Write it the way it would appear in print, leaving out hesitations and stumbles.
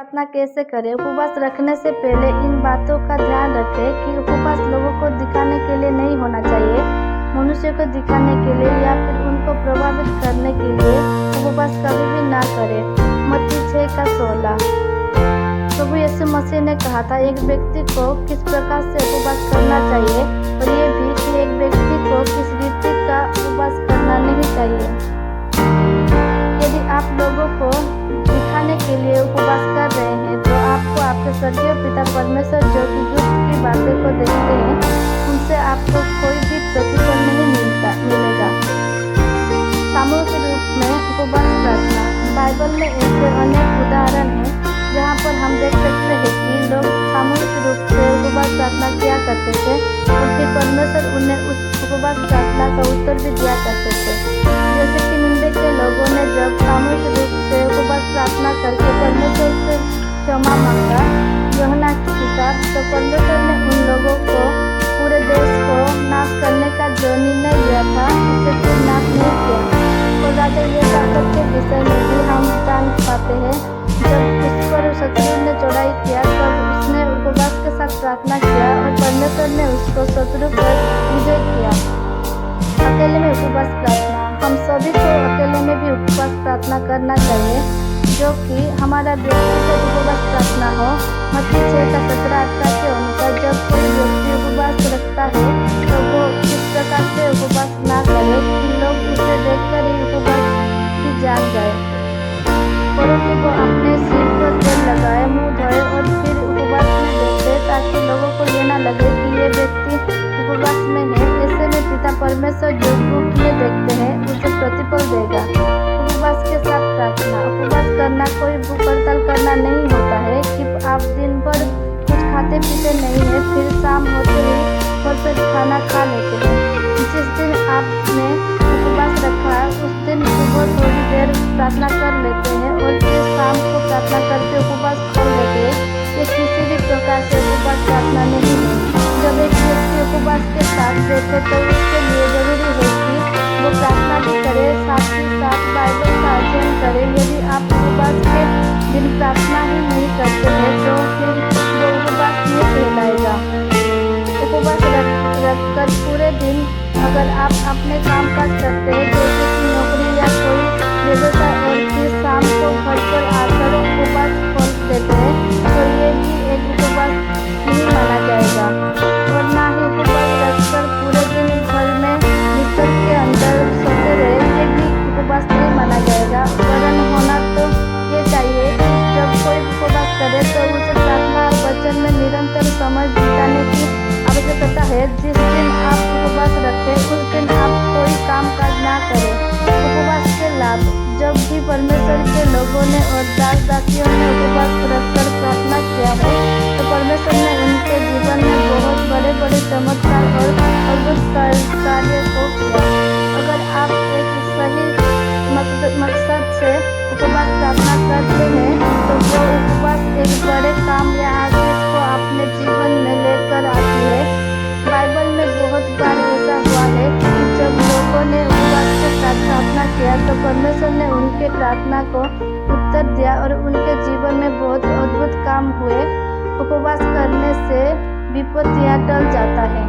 प्रार्थना कैसे करें? उपवास रखने से पहले इन बातों का ध्यान रखें कि उपवास लोगों को दिखाने के लिए नहीं होना चाहिए। मनुष्य को दिखाने के लिए या फिर उनको प्रभावित करने के लिए उपवास कभी भी ना करें। मत्ती 6:16। प्रभु यीशु मसीह ने कहा था एक व्यक्ति को किस प्रकार से उपवास करना चाहिए और ये भी कि एक व्यक्ति को किस रीति का उपवास करना नहीं चाहिए। यदि आप लोगों को दिखाने के लिए उपवास कर रहे हैं तो आपको आपके स्वर्गीय पिता परमेश्वर जो कि गुप्त की बातें को देखते हैं उनसे आपको कोई भी प्रतिफल नहीं मिलेगा। सामूहिक रूप में उपवास प्रार्थना। बाइबल में ऐसे अनेक उदाहरण हैं जहाँ पर हम देख सकते हैं कि लोग सामूहिक रूप से उपवास प्रार्थना किया करते थे और फिर परमेश्वर उन्हें उस उपवास प्रार्थना का उत्तर भी दिया करते थे। जैसे कि निंदे के लोगों ने जब सामूहिक रूप से उपवास प्रार्थना करके परमेश्वर से क्षमा मांगा, यूहन्ना की किताब, तो परमेश्वर ने उन लोगों को पूरे देश को नाश करने का जो निर्णय लिया था उसे फिर नाश नहीं किया। और राजा यहोशू के विषय में भी हम जान पाते हैं जब उस पर शत्रु ने चढ़ाई किया तब उसने उपवास के साथ प्रार्थना किया और परमेश्वर ने उसको शत्रु पर विजय किया। अकेले में उपवास प्रार्थना। हम सभी को अकेले में भी उपवास प्रार्थना करना चाहिए जो कि हमारा व्यक्तिगत उपवास प्रार्थना हो। मत्ती 6:17-18 के अनुसार जब कोई व्यक्ति उपवास रखता है तो वो किस प्रकार से उपवास ना करे कि लोग उसे देखकर ही उपवास की जान जाए, परंतु वो अपने सिर पर तेल लगाए, मुंह धोए और फिर उपवास में बैठे ताकि लोगों को ये ना लगे कि ये व्यक्ति उपवास में है। ऐसे में पिता परमेश्वर जो गुप्त में देखते हैं उसे प्रतिफल देगा। उपवास के साथ प्रार्थना। उपवास करना कोई भूख हड़ताल करना नहीं होता है कि आप दिन भर कुछ खाते पीते नहीं है फिर शाम होते ही भरपेट खाना खा लेते हैं। जिस दिन आपने उपवास रखा उस दिन सुबह थोड़ी देर प्रार्थना कर लेते हैं और फिर शाम को प्रार्थना करके उपवास खोल लेते हैं। ये किसी भी प्रकार से उपवास प्रार्थना नहीं है। जब एक व्यक्ति उपवास के साथ बैठे तो उसके लिए जरूरी है कि वो प्रार्थना भी करे, साथ ही साथ बाइबल का अध्ययन करे। यदि आप उपवास के दिन प्रार्थना ही नहीं करते हैं तो फिर वो उपवास नहीं कहलाएगा। उपवास रखकर पूरे दिन अगर आप अपने काम काज करते हैं जैसे कि नौकरी या कोई व्यवसाय और फिर शाम को घर पर आकर उपवास खोल देते हैं तो ये भी एक उपवास नहीं माना जाएगा। और ना ही उपवास रखकर पूरे दिन घर में बिस्तर के अंदर सोते रहे ये भी उपवास नहीं माना जाएगा। वरन होना तो ये चाहिए जब कोई उपवास करे तो उसे प्रार्थना और वचन में निरंतर समय बिताने की आवश्यकता है। जिस दिन आप उपवास रखें उस दिन आप कोई काम काज ना करें। उपवास के लाभ। जब भी परमेश्वर के लोगों ने और दास दासियों ने उपवास रखकर प्रार्थना किया है तो परमेश्वर ने उनके जीवन में बहुत बड़े बड़े चमत्कार और अद्भुत कार्य को किया। अगर आप एक सही मकसद से उपवास प्रार्थना करते हैं तो वो उपवास एक बड़े काम या आशीष को अपने जीवन में लेकर आती है। बाइबल में बहुत बार ऐसा हुआ है कि जब लोगों ने उपवास के साथ प्रार्थना किया तो परमेश्वर ने उनके प्रार्थना को उत्तर दिया और उनके जीवन में बहुत अद्भुत काम हुए। उपवास करने से विपत्तियां टल जाता है।